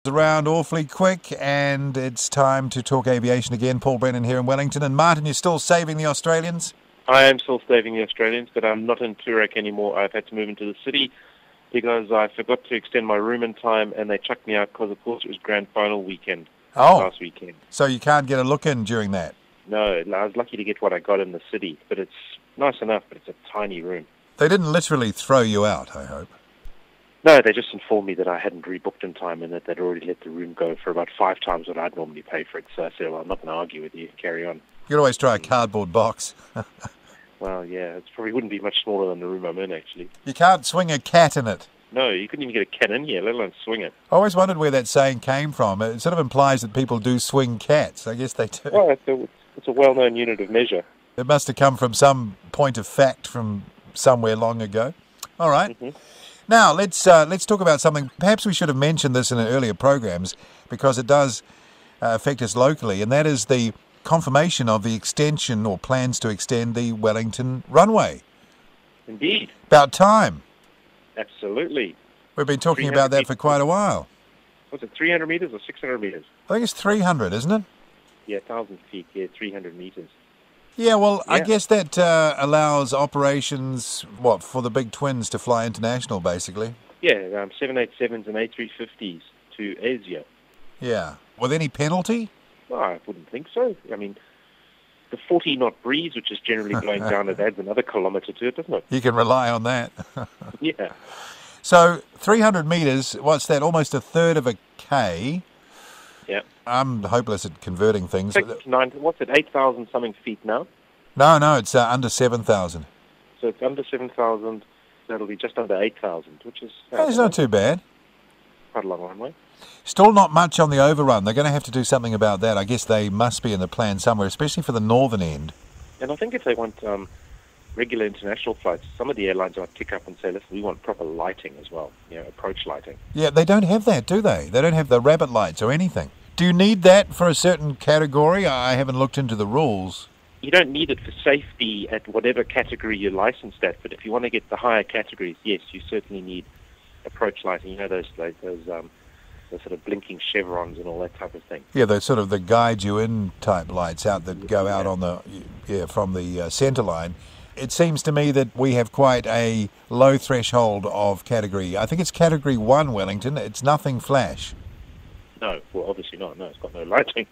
around awfully quick, and it's time to talk aviation again. Paul Brennan here in Wellington. And Martin, you're still saving the Australians? I am still saving the Australians, but I'm not in Toorak anymore. I've had to move into the city because I forgot to extend my room in time, and they chucked me out because, of course, it was grand final weekend last weekend. So you can't get a look in during that? No, I was lucky to get what I got in the city, but it's nice enough, but it's a tiny room. They didn't literally throw you out, I hope? No, they just informed me that I hadn't rebooked in time and that they'd already let the room go for about 5 times what I'd normally pay for it. So I said, well, I'm not going to argue with you. Carry on. You could always try a cardboard box. Well, yeah, it probably wouldn't be much smaller than the room I'm in, actually. You can't swing a cat in it. No, you couldn't even get a cat in here, let alone swing it. I always wondered where that saying came from. It sort of implies that people do swing cats. I guess they do. Well, it's a well-known unit of measure. It must have come from some point of fact from somewhere long ago. All right. Mm-hmm. Now, let's talk about something. Perhaps we should have mentioned this in earlier programs because it does affect us locally, and that is the confirmation of the extension or plans to extend the Wellington runway. Indeed. About time. Absolutely. We've been talking about that for quite a while. Was it 300 metres or 600 metres? I think it's 300, isn't it? Yeah, 1,000 feet, 300 metres. Yeah, well, yeah. I guess that allows operations, for the big twins to fly international, basically? Yeah, 787s and A350s to Asia. Yeah. With any penalty? No, I wouldn't think so. I mean, the 40-knot breeze, which is generally blowing down, it adds another kilometre to it, doesn't it? You can rely on that. Yeah. So, 300 metres, what's that, almost a third of a K? Yeah. I'm hopeless at converting things. What's it, 8,000 something feet now? No, it's under 7,000. So it's under 7,000, that'll be just under 8,000, which is... It's not too bad. Quite a long runway. Still not much on the overrun. They're going to have to do something about that. I guess they must be in the plan somewhere, especially for the northern end. And I think if they want regular international flights, some of the airlines might kick up and say, listen, we want proper lighting as well, approach lighting. Yeah, they don't have that, do they? They don't have the rabbit lights or anything. Do you need that for a certain category? I haven't looked into the rules. You don't need it for safety at whatever category you're licensed at, but if you want to get the higher categories, yes, you certainly need approach lighting. those sort of blinking chevrons and all that type of thing. Yeah, those sort of the guide you in type lights out that go out on from the centre line. It seems to me that we have quite a low threshold of category. I think it's category 1, Wellington. It's nothing flash. No, well, obviously not. No, it's got no lighting.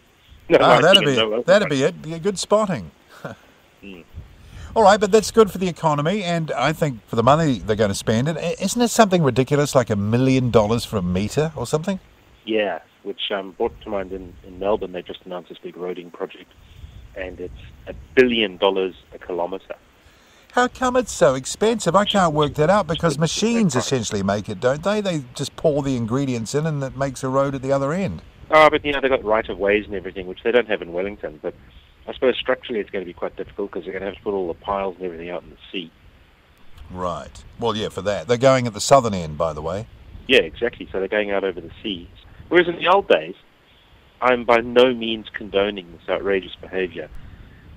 That'd be it. Be a good spotting. All right, but that's good for the economy, and I think for the money they're going to spend, isn't it something ridiculous like $1 million for a metre or something? Yeah, which brought to mind in Melbourne. They just announced this big roading project, and it's $1 billion a kilometre. How come it's so expensive? I can't work that out because machines essentially make it, don't they? They just pour the ingredients in and it makes a road at the other end. Oh, but they've got right-of-ways and everything, which they don't have in Wellington. But I suppose structurally it's going to be quite difficult because they're going to have to put all the piles and everything out in the sea. Right. Well, yeah, for that. They're going at the southern end, by the way. Yeah, exactly. So they're going out over the seas. Whereas in the old days, I'm by no means condoning this outrageous behaviour,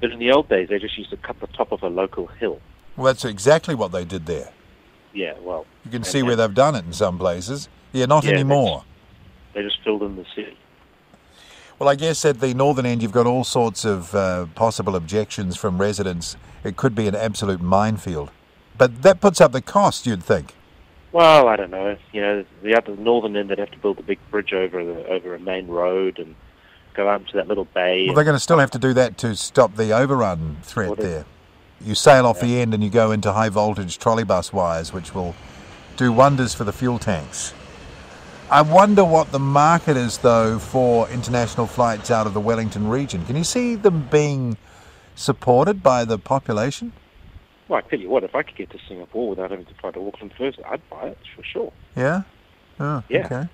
but in the old days they just used to cut the top of a local hill. Well, that's exactly what they did there. Yeah, well... You can see where they've done it in some places. Yeah, not anymore. They just filled in the sea. Well, I guess at the northern end you've got all sorts of possible objections from residents. It could be an absolute minefield. But that puts up the cost, you'd think. Well, I don't know. The other northern end, they'd have to build a big bridge over a main road and go out into that little bay. Well, they're going to still have to do that to stop the overrun threat there. You sail off the end and you go into high-voltage trolleybus wires, which will do wonders for the fuel tanks. I wonder what the market is, though, for international flights out of the Wellington region. Can you see them being supported by the population? Well, I tell you what, if I could get to Singapore without having to fly to Auckland first, I'd buy it, for sure. Yeah? Oh, yeah. Okay.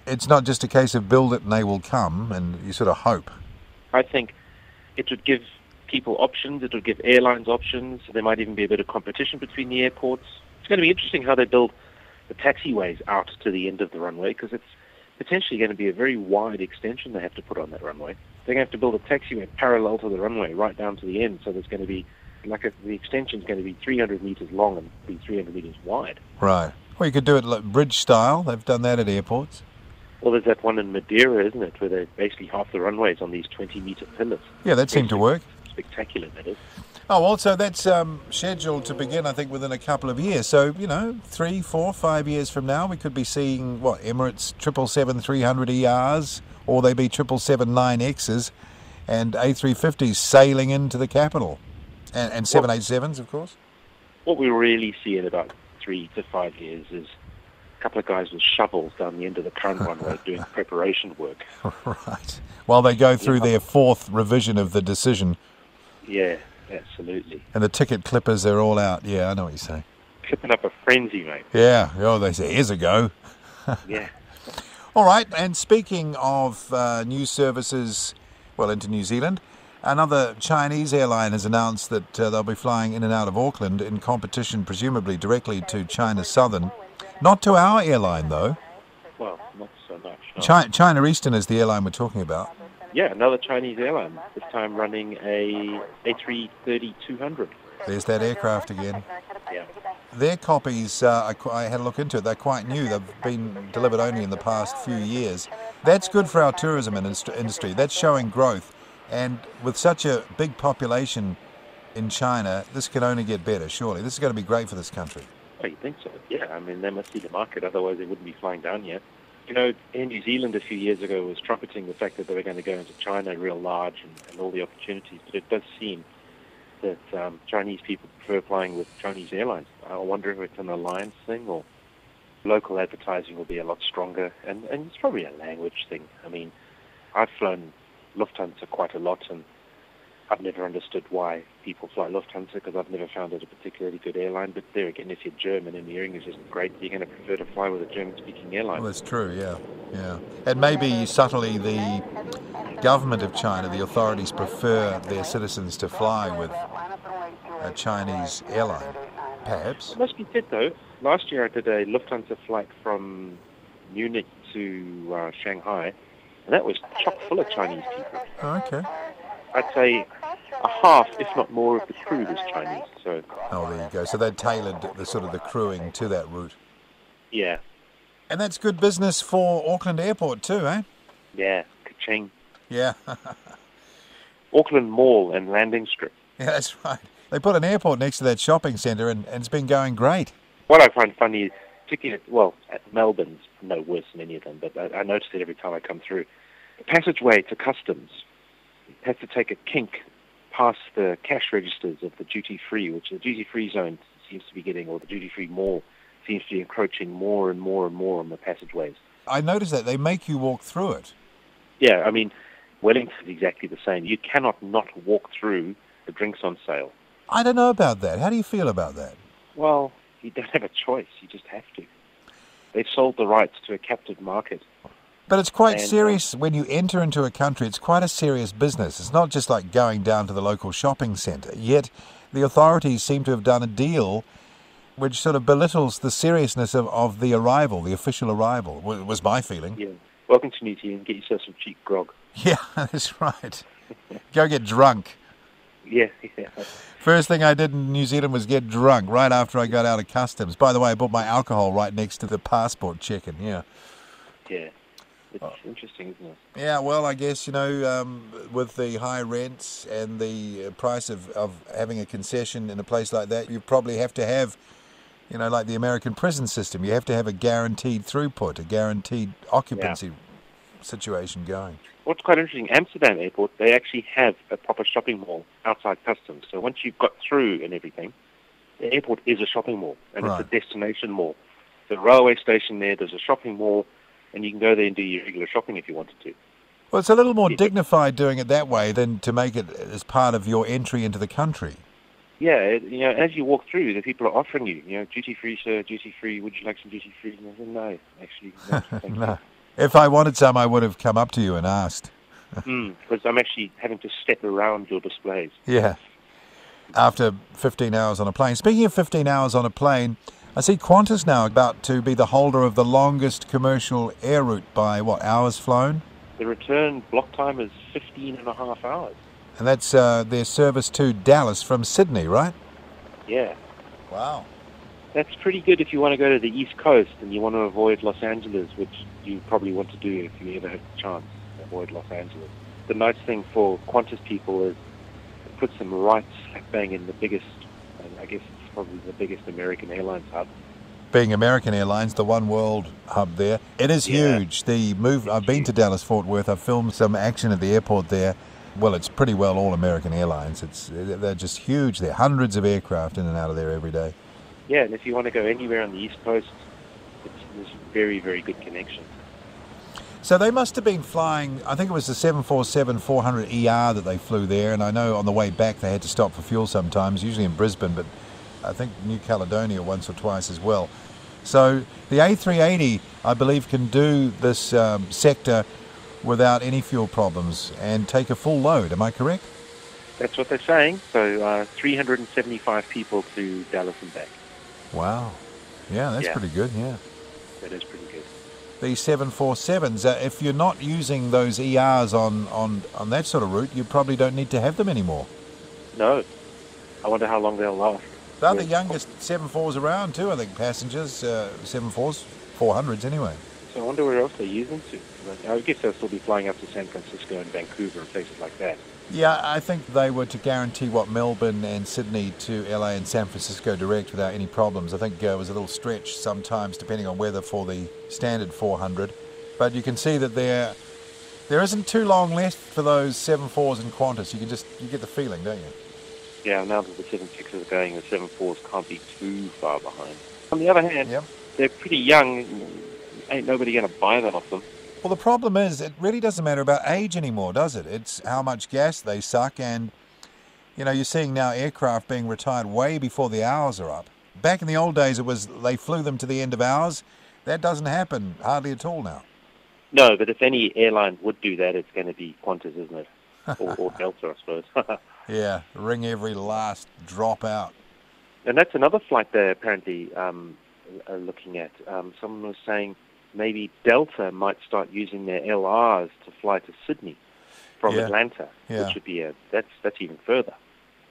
It's not just a case of build it and they will come, and you sort of hope. I think it would give people options, it would give airlines options, there might even be a bit of competition between the airports. It's going to be interesting how they build the taxiways out to the end of the runway, because it's potentially going to be a very wide extension they have to put on that runway. They're going to have to build a taxiway parallel to the runway right down to the end, so there's going to be, the extension's going to be 300 metres long and be 300 metres wide. Right. Well, you could do it like bridge style. They've done that at airports. Well, there's that one in Madeira, isn't it, where they're basically half the runways on these 20-metre pillars. Yeah, that seemed to work. Spectacular, that is. Oh, also that's scheduled to begin, I think, within a couple of years. So, 3, 4, 5 years from now, we could be seeing, Emirates 777-300 ERs, or they be 777-9Xs, and A350s sailing into the capital. And 787s, of course. What we really see in about 3 to 5 years is a couple of guys with shovels down the end of the current runway doing preparation work. Right. While they go through their fourth revision of the decision. Yeah, absolutely. And the ticket clippers are all out. Yeah, I know what you're saying. Clipping up a frenzy, mate. Yeah. Oh, they say, here's a go. Yeah. All right. And speaking of new services, into New Zealand, another Chinese airline has announced that they'll be flying in and out of Auckland in competition, presumably directly to China Southern. Not to our airline, though. Well, not so much. No. China Eastern is the airline we're talking about. Yeah, another Chinese airline, this time running a A380-200. There's that aircraft again. Yeah. Their copies, I had a look into it, they're quite new. They've been delivered only in the past few years. That's good for our tourism industry. That's showing growth. And with such a big population in China, this can only get better, surely. This is going to be great for this country. Oh, you think so? Yeah, I mean, they must see the market, otherwise they wouldn't be flying down here. Air New Zealand a few years ago was trumpeting the fact that they were going to go into China real large and all the opportunities, but it does seem that Chinese people prefer flying with Chinese airlines. I wonder if it's an alliance thing or local advertising will be a lot stronger, and it's probably a language thing. I mean, I've flown Lufthansa quite a lot, and I've never understood why people fly Lufthansa because I've never found it a particularly good airline. But there again, if you're German and your English isn't great, you're going to prefer to fly with a German-speaking airline. Well, that's true, yeah. And maybe subtly the government of China, the authorities prefer their citizens to fly with a Chinese airline, perhaps. It must be said, though, last year I did a Lufthansa flight from Munich to Shanghai, and that was chock full of Chinese people. Oh, okay. I'd say a half, if not more, of the crew was Chinese. So. Oh, there you go. So they tailored the crewing to that route. Yeah. And that's good business for Auckland Airport too, eh? Yeah, ka-ching. Yeah. Auckland Mall and landing strip. Yeah, that's right. They put an airport next to that shopping centre and it's been going great. What I find funny, particularly at Melbourne's no worse than any of them, but I notice it every time I come through. The passageway to customs has to take a kink past the cash registers of the duty-free, which the duty-free zone seems to be getting, or the duty-free mall seems to be encroaching more and more and more on the passageways. I noticed that. They make you walk through it. Yeah, I mean, Wellington is exactly the same. You cannot not walk through the drinks on sale. I don't know about that. How do you feel about that? Well, you don't have a choice. You just have to. They've sold the rights to a captive market. But it's quite serious when you enter into a country. It's quite a serious business. It's not just like going down to the local shopping centre. Yet the authorities seem to have done a deal which sort of belittles the seriousness of the arrival, the official arrival, was my feeling. Yeah. Welcome to New Zealand. Get yourself some cheap grog. Yeah, that's right. Go get drunk. Yeah. First thing I did in New Zealand was get drunk right after I got out of customs. By the way, I bought my alcohol right next to the passport check-in, yeah. Yeah. It's interesting, isn't it? Yeah, well, I guess, with the high rents and the price of having a concession in a place like that, you probably have to have, like the American prison system, you have to have a guaranteed throughput, a guaranteed occupancy situation going. What's quite interesting, Amsterdam Airport, they actually have a proper shopping mall outside customs. So once you've got through and everything, the airport is a shopping mall, and It's a destination mall. The railway station there's a shopping mall, and you can go there and do your regular shopping if you wanted to. Well, it's a little more dignified doing it that way than to make it as part of your entry into the country. Yeah, as you walk through, the people are offering you, duty-free, sir, duty-free, would you like some duty-free? And I said, no, actually, no, thank you. If I wanted some, I would have come up to you and asked. Because I'm actually having to step around your displays. Yeah. After 15 hours on a plane. Speaking of 15 hours on a plane, I see Qantas now about to be the holder of the longest commercial air route by, hours flown? The return block time is 15 and a half hours. And that's their service to Dallas from Sydney, right? Yeah. Wow. That's pretty good if you want to go to the East Coast and you want to avoid Los Angeles, which you probably want to do if you ever have the chance to avoid Los Angeles. The nice thing for Qantas people is it puts them right slap bang in the biggest, and I guess it's probably the biggest American Airlines hub. Being American Airlines, the One World hub there, it is huge. I've been to Dallas-Fort Worth. I've filmed some action at the airport there. Well, it's pretty well all American Airlines. They're just huge. There are hundreds of aircraft in and out of there every day. Yeah, and if you want to go anywhere on the East Coast, there's very, very good connection. So they must have been flying, I think it was the 747-400ER that they flew there, and I know on the way back they had to stop for fuel sometimes, usually in Brisbane, but I think New Caledonia once or twice as well. So the A380, I believe, can do this sector without any fuel problems and take a full load. Am I correct? That's what they're saying. So 375 people to Dallas and back. Wow. Yeah, that's pretty good, yeah. That is pretty good. These 747s, if you're not using those ERs on that sort of route, you probably don't need to have them anymore. No. I wonder how long they'll last. They're the youngest 74s around too, I think, passengers, 74s, 400s anyway. So I wonder where else they use them to. I guess they'll still be flying up to San Francisco and Vancouver and places like that. Yeah, I think they were to guarantee Melbourne and Sydney to LA and San Francisco direct without any problems. I think it was a little stretch sometimes, depending on weather, for the standard 400. But you can see that there isn't too long left for those 74s in Qantas. You get the feeling, don't you? Yeah, now that the 76s are going, the 74s can't be too far behind. On the other hand, they're pretty young. Ain't nobody going to buy them off them. Well, the problem is it really doesn't matter about age anymore, does it? It's how much gas they suck, and you're seeing now aircraft being retired way before the hours are up. Back in the old days, it was they flew them to the end of hours. That doesn't happen hardly at all now. No, but if any airline would do that, it's going to be Qantas, isn't it? or Delta, I suppose. Yeah, wring every last drop out. And that's another flight they're apparently are looking at. Someone was saying maybe Delta might start using their LRs to fly to Sydney from Atlanta, which would be that's even further.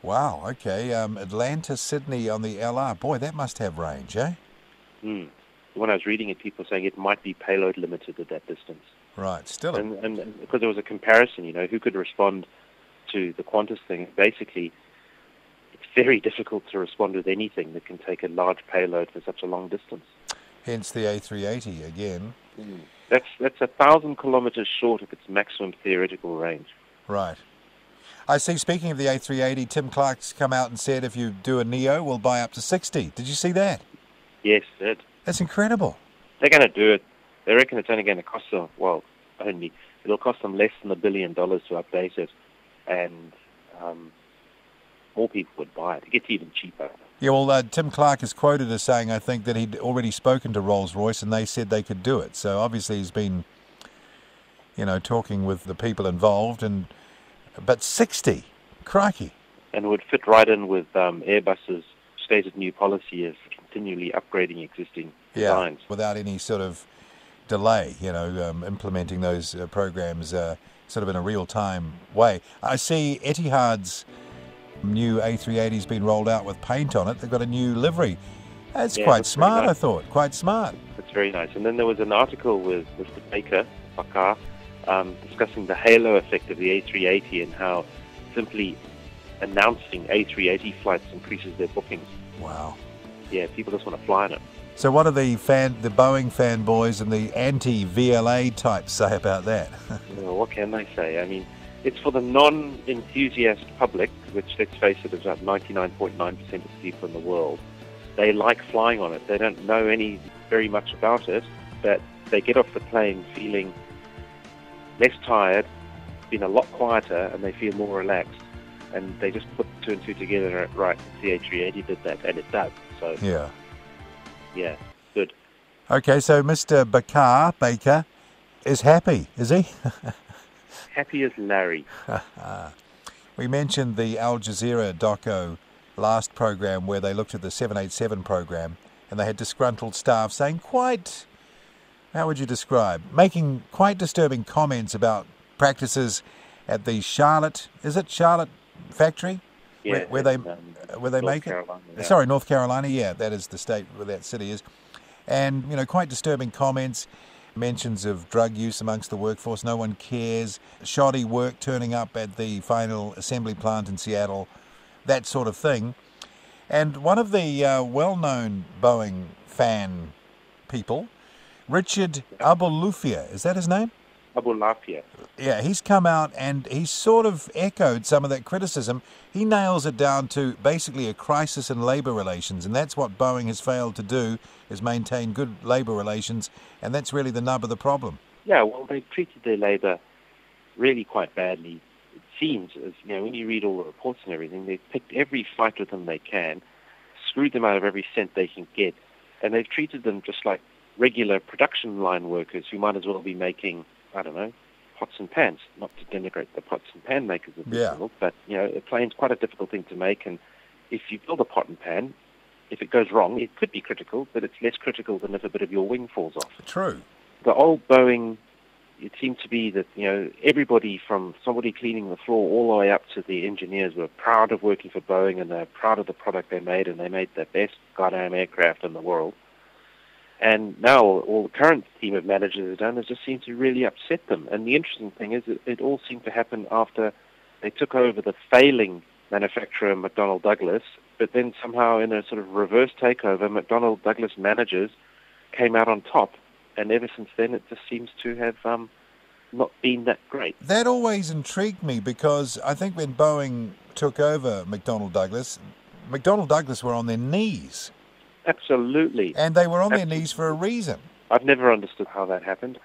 Wow, okay. Atlanta, Sydney on the LR. Boy, that must have range, eh? When I was reading it, people were saying it might be payload limited at that distance. Right, still. And because there was a comparison, who could respond to the Qantas thing. Basically, it's very difficult to respond with anything that can take a large payload for such a long distance. Hence the A380 again. That's 1,000 kilometres short of its maximum theoretical range. Right. I see, speaking of the A380, Tim Clark's come out and said if you do a Neo, we'll buy up to 60. Did you see that? Yes, I did. That's incredible. They're going to do it. They reckon it's only going to cost them, it'll cost them less than $1 billion to update it, and more people would buy it. It gets even cheaper. Yeah, well, Tim Clark is quoted as saying, I think, that he'd already spoken to Rolls-Royce and they said they could do it. So obviously he's been, talking with the people involved. But 60, crikey. And it would fit right in with Airbus's stated new policy of continually upgrading existing designs. Without any sort of delay, implementing those programs sort of in a real-time way. I see Etihad's new A380's been rolled out with paint on it. They've got a new livery. That's quite smart, nice. I thought. Quite smart. That's very nice. And then there was an article with Mr. Bakar, discussing the halo effect of the A380 and how simply announcing A380 flights increases their bookings. Wow. Yeah, people just want to fly on it. So what do the Boeing fanboys and the anti-VLA types say about that? Well, what can they say? I mean, it's for the non-enthusiast public, which, let's face it, is about 99.9% of the people in the world. They like flying on it. They don't know very much about it, but they get off the plane feeling less tired, been a lot quieter, and they feel more relaxed. And they just put two and two together, right, the A380 did that, and it does. So yeah, good. Okay, so Mr. Baker is happy, is he? Happy as Larry. We mentioned the Al Jazeera doco last program where they looked at the 787 program and they had disgruntled staff saying how would you describe, making quite disturbing comments about practices at the Charlotte factory? Yeah, where they North make Carolina, it. yeah. Sorry, North Carolina. Yeah, that is the state where that city is. And, quite disturbing comments, mentions of drug use amongst the workforce. No one cares. Shoddy work turning up at the final assembly plant in Seattle, that sort of thing. And one of the well-known Boeing fan people, Richard Abulafia, is that his name? Abulafia. Yeah, he's come out and he's sort of echoed some of that criticism. He nails it down to basically a crisis in labour relations, and that's what Boeing has failed to do, is maintain good labour relations, and that's really the nub of the problem. Yeah, well, they've treated their labour really quite badly. It seems, as when you read all the reports and everything, they've picked every fight with them they can, screwed them out of every cent they can get, and they've treated them just like regular production line workers who might as well be making, I don't know, pots and pans. Not to denigrate the pots and pan makers of this world, but a plane's quite a difficult thing to make, and if you build a pot and pan, if it goes wrong, it could be critical, but it's less critical than if a bit of your wing falls off. True. The old Boeing, it seemed to be that everybody from somebody cleaning the floor all the way up to the engineers were proud of working for Boeing, and they're proud of the product they made, and they made the best goddamn aircraft in the world. And now all the current team of managers have done is just seem to really upset them. And the interesting thing is that it all seemed to happen after they took over the failing manufacturer, McDonnell Douglas, but then somehow in a sort of reverse takeover, McDonnell Douglas managers came out on top. And ever since then, it just seems to have not been that great. That always intrigued me, because I think when Boeing took over McDonnell Douglas were on their knees. Absolutely. And they were on their knees for a reason. I've never understood how that happened.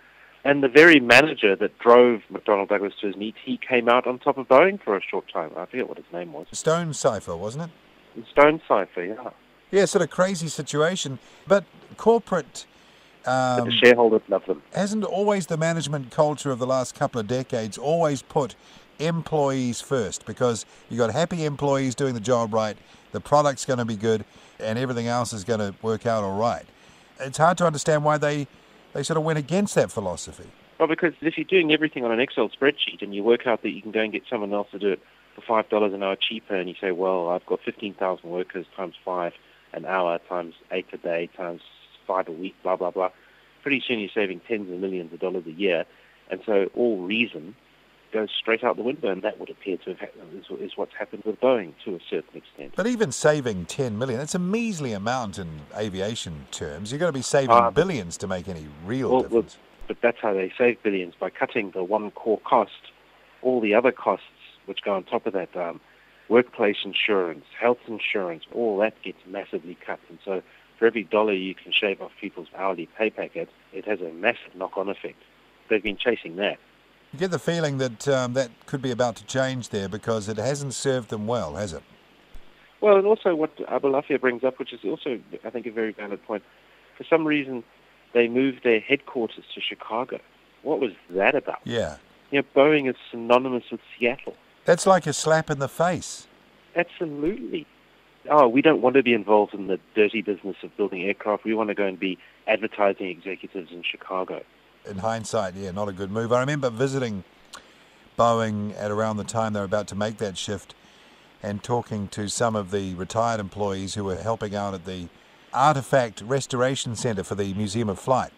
And the very manager that drove McDonnell Douglas to his knees, he came out on top of Boeing for a short time. I forget what his name was. Stonecipher, wasn't it? Stonecipher, yeah. Yeah, sort of crazy situation. But corporate... but the shareholders love them. Hasn't always the management culture of the last couple of decades always put employees first? Because you got happy employees doing the job right, the product's going to be good, and everything else is going to work out all right. It's hard to understand why they sort of went against that philosophy. Well, because if you're doing everything on an Excel spreadsheet and you work out that you can go and get someone else to do it for $5 an hour cheaper, and you say, well, I've got 15,000 workers times 5 an hour times 8 a day times 5 a week, blah, blah, blah. Pretty soon you're saving tens of millions of dollars a year. And so all reason goes straight out the window, and that would appear to have is what's happened with Boeing to a certain extent. But even saving $10 million, that's a measly amount in aviation terms. You've got to be saving billions to make any real difference. But that's how they save billions, by cutting the one core cost. All the other costs which go on top of that, workplace insurance, health insurance, all that gets massively cut. And so for every dollar you can shave off people's hourly pay packet, it has a massive knock-on effect. They've been chasing that. You get the feeling that that could be about to change there, because it hasn't served them well, has it? Well, and also what Abulafia brings up, which is also, I think, a very valid point, for some reason they moved their headquarters to Chicago. What was that about? Yeah. Boeing is synonymous with Seattle. That's like a slap in the face. Absolutely. Oh, we don't want to be involved in the dirty business of building aircraft. We want to go and be advertising executives in Chicago. In hindsight, yeah, not a good move. I remember visiting Boeing at around the time they were about to make that shift and talking to some of the retired employees who were helping out at the Artifact Restoration Center for the Museum of Flight.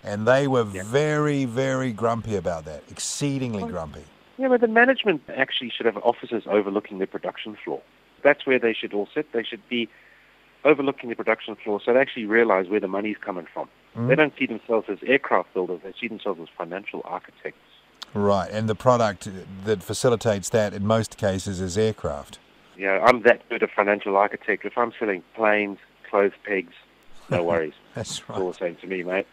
And they were very, very grumpy about that, exceedingly grumpy. Yeah, but the management actually should have offices overlooking the production floor. That's where they should all sit. They should be overlooking the production floor, so they actually realize where the money's coming from. They don't see themselves as aircraft builders. They see themselves as financial architects. Right, and the product that facilitates that in most cases is aircraft. Yeah, I'm that good a financial architect. If I'm selling planes, clothes pegs, no worries. That's right. It's all the same to me, mate.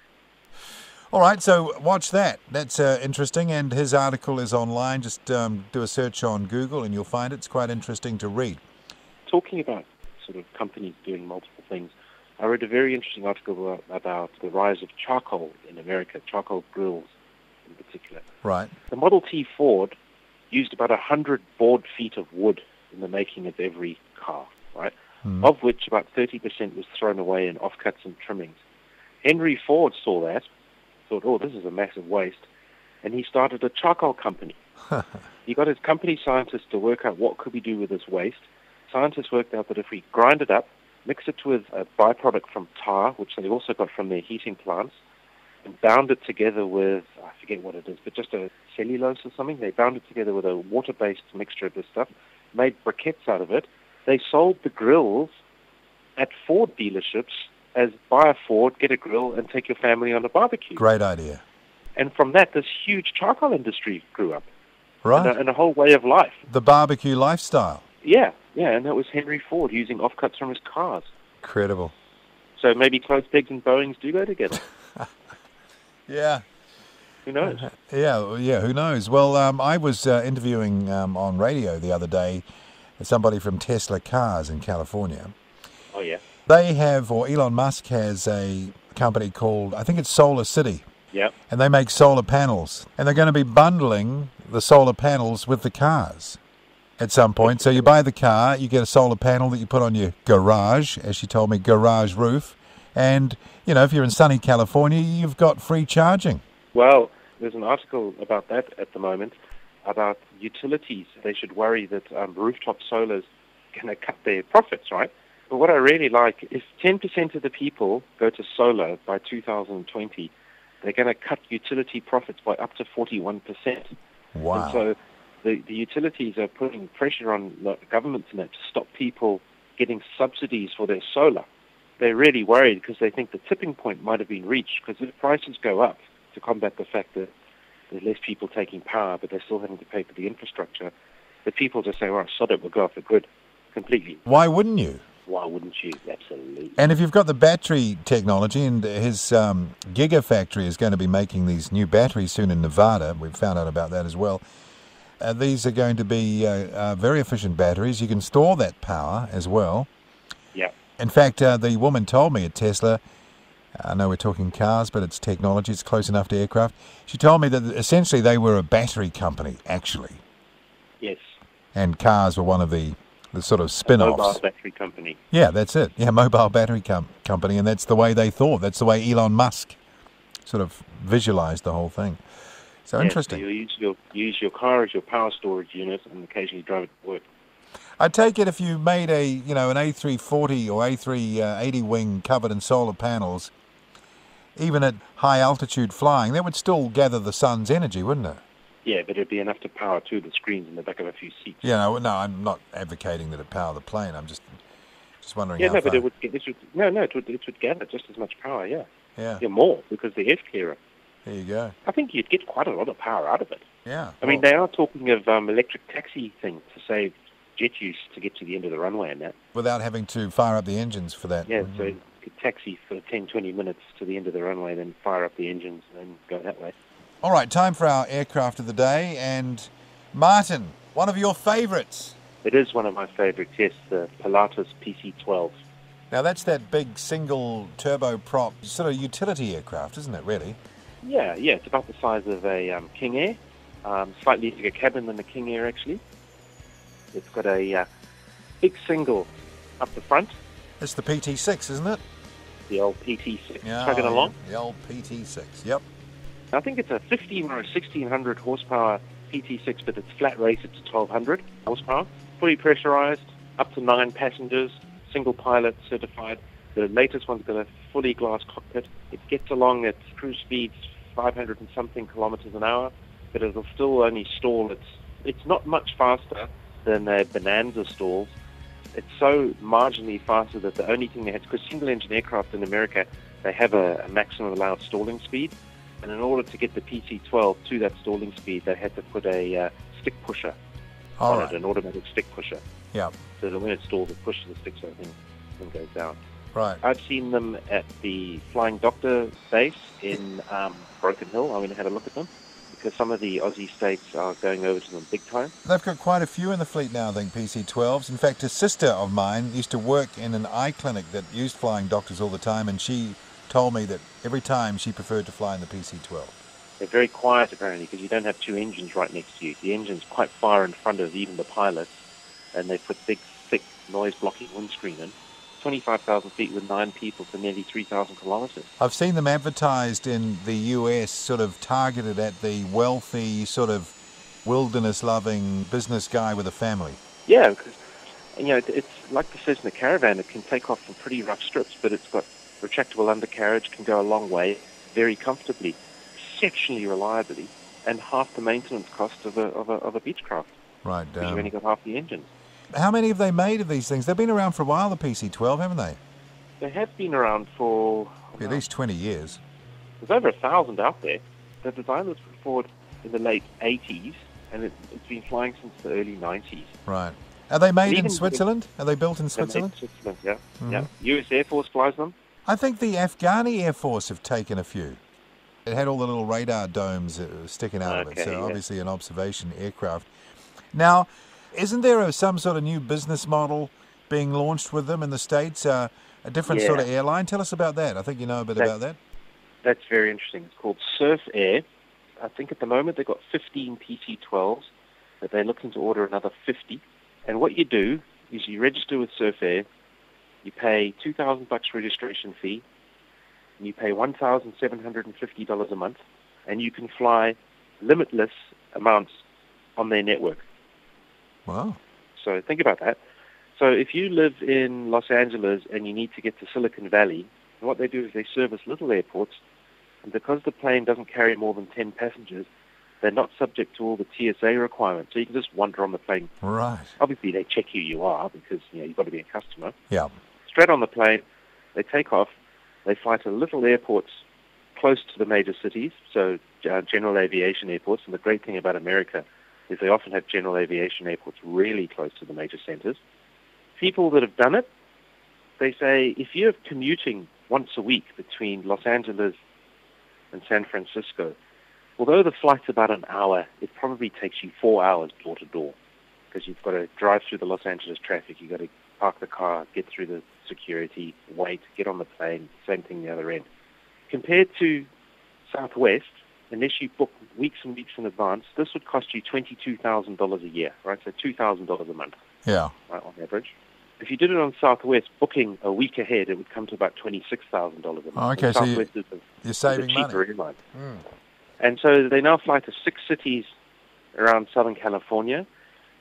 All right, so watch that. That's interesting, and his article is online. Just do a search on Google and you'll find it. It's quite interesting to read. Talking about sort of companies doing multiple things, I read a very interesting article about the rise of charcoal in America, charcoal grills in particular. Right. The Model T Ford used about 100 board feet of wood in the making of every car, right? Of which about 30% was thrown away in offcuts and trimmings. Henry Ford saw that, thought, oh, this is a massive waste, and he started a charcoal company. He got his company scientists to work out what could we do with this waste. Scientists worked out that if we grind it up, mix it with a byproduct from tar, which they also got from their heating plants, and bound it together with, I forget what it is, but just a cellulose or something. They bound it together with a water-based mixture of this stuff, made briquettes out of it. They sold the grills at Ford dealerships as buy a Ford, get a grill, and take your family on a barbecue. Great idea. And from that, this huge charcoal industry grew up. Right. And a whole way of life. The barbecue lifestyle. Yeah, and that was Henry Ford using offcuts from his cars. Incredible. So maybe clothes pegs and Boeings do go together. Yeah. Who knows? Yeah, who knows? Well, I was interviewing on radio the other day somebody from Tesla Cars in California. Oh, yeah. They have, or Elon Musk has a company called, I think it's Solar City. Yep. And they make solar panels. And they're going to be bundling the solar panels with the cars at some point. So you buy the car, you get a solar panel that you put on your garage, as she told me, garage roof. And, you know, if you're in sunny California, you've got free charging. Well, there's an article about that at the moment, about utilities. They should worry that rooftop solar's going to cut their profits, right? But what I really like, if 10% of the people go to solar by 2020, they're going to cut utility profits by up to 41%. Wow. And so the utilities are putting pressure on the governments now to stop people getting subsidies for their solar. They're really worried because they think the tipping point might have been reached, because if prices go up to combat the fact that there's less people taking power, but they're still having to pay for the infrastructure, the people just say, well, sod it, we'll go off the grid completely. Why wouldn't you? Why wouldn't you? Absolutely. And if you've got the battery technology, and his Gigafactory is going to be making these new batteries soon in Nevada, we've found out about that as well. These are going to be very efficient batteries. You can store that power as well. Yeah. In fact, the woman told me at Tesla, I know we're talking cars, but it's technology, it's close enough to aircraft. She told me that essentially they were a battery company, actually. Yes. And cars were one of the sort of spin-offs. Mobile battery company. Yeah, that's it. Yeah, mobile battery company, and that's the way they thought. That's the way Elon Musk sort of visualized the whole thing. So interesting. So you use your car as your power storage unit and occasionally drive it to work. I take it if you made an A340 or A380 wing covered in solar panels, even at high altitude flying, that would still gather the sun's energy, wouldn't it? Yeah, but it'd be enough to power two of the screens in the back of a few seats. Yeah, no, I'm not advocating that it power the plane. I'm just wondering. Yeah, how no, far. but it would gather just as much power. Yeah. Yeah. Yeah, more because the air's clearer. There you go. I think you'd get quite a lot of power out of it. Yeah. I mean, they are talking of electric taxi things to save jet use to get to the end of the runway and that. Without having to fire up the engines for that. Yeah, so you could taxi for 10, 20 minutes to the end of the runway, then fire up the engines and then go that way. All right, time for our aircraft of the day. And Martin, one of your favourites. It is one of my favourites, yes, the Pilatus PC-12. Now, that's that big single turboprop sort of utility aircraft, isn't it, really? Yeah, it's about the size of a King Air, slightly bigger cabin than the King Air, actually. It's got a big single up the front. It's the PT6, isn't it? The old PT6 Yeah, chugging along. The old PT6, yep. I think it's a 15 or a 1600 horsepower PT6, but it's flat rated to 1200 horsepower. Fully pressurized, up to 9 passengers, single pilot certified. The latest one's got a fully glass cockpit. It gets along at cruise speeds 500 and something kilometers an hour, but it'll still only stall. It's not much faster than a Bonanza stalls. It's so marginally faster that the only thing they had, because single-engine aircraft in America, they have a maximum allowed stalling speed, and in order to get the PC-12 to that stalling speed, they had to put a stick pusher on it, an automatic stick pusher. Yeah. So that when it stalls, it pushes the stick so the thing goes down. Right. I've seen them at the Flying Doctor base in Broken Hill. I went and had a look at them, because some of the Aussie states are going over to them big time. They've got quite a few in the fleet now, I think, PC-12s. In fact, a sister of mine used to work in an eye clinic that used Flying Doctors all the time, and she told me that every time she preferred to fly in the PC-12. They're very quiet, apparently, because you don't have two engines right next to you. The engine's quite far in front of even the pilots, and they put big, thick, noise-blocking windscreen in. 25,000 feet with 9 people for nearly 3,000 kilometers. I've seen them advertised in the US, sort of targeted at the wealthy, sort of wilderness-loving business guy with a family. Yeah, because it's like the Cessna Caravan. It can take off from pretty rough strips, but it's got retractable undercarriage, can go a long way, very comfortably, exceptionally reliably, and half the maintenance cost of a Beechcraft. Right. You've only got half the engines. How many have they made of these things? They've been around for a while, the PC-12, haven't they? They have been around for At least 20 years. There's over 1,000 out there. The design was put forward in the late 80s, and it's been flying since the early 90s. Right. Are they made in Switzerland? Are they built in Switzerland? They're made in Switzerland, yeah. Yeah. US Air Force flies them. I think the Afghani Air Force have taken a few. It had all the little radar domes sticking out of it, so obviously an observation aircraft. Now, isn't there some sort of new business model being launched with them in the States? A different sort of airline? Tell us about that. I think you know a bit about that. That's very interesting. It's called Surf Air. I think at the moment they've got 15 PC-12s, but they're looking to order another 50. And what you do is you register with Surf Air, you pay $2,000 registration fee, and you pay $1,750 a month, and you can fly limitless amounts on their network. Wow. So think about that. So if you live in Los Angeles and you need to get to Silicon Valley, what they do is they service little airports, and because the plane doesn't carry more than 10 passengers, they're not subject to all the TSA requirements. So you can just wander on the plane. Right. Obviously, they check who you are because you've got to be a customer. Yeah. Straight on the plane, they take off. They fly to little airports close to the major cities, so general aviation airports. And the great thing about America is they often have general aviation airports really close to the major centers. People that have done it, they say if you're commuting once a week between Los Angeles and San Francisco, although the flight's about an hour, it probably takes you 4 hours door to door because you've got to drive through the Los Angeles traffic, you've got to park the car, get through the security, wait, get on the plane, same thing the other end. Compared to Southwest, unless you book weeks and weeks in advance, this would cost you $22,000 a year, right? So $2,000 a month, yeah, right, on average. If you did it on Southwest, booking a week ahead, it would come to about $26,000 a month. Oh, okay, so you're saving money. Airline. And so they now fly to 6 cities around Southern California,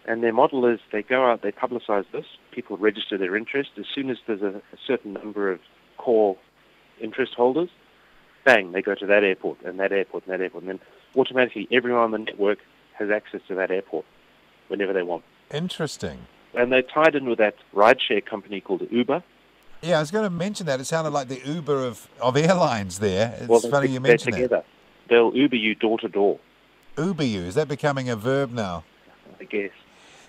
and their model is they go out, they publicize this, people register their interest. As soon as there's a certain number of core interest holders, bang, they go to that airport, and that airport, and that airport, and then automatically everyone on the network has access to that airport whenever they want. Interesting. And they're tied in with that rideshare company called Uber. Yeah, I was going to mention that. It sounded like the Uber of airlines there. It's well, funny you mentioned that. Together. They'll Uber you door to door. Uber you. Is that becoming a verb now? I guess.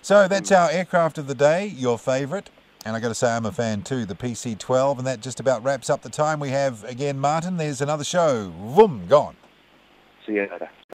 So that's our aircraft of the day, your favourite. And I got to say I'm a fan too, the PC-12. And that just about wraps up the time we have. Again, Martin, there's another show. Vroom, gone. See you later.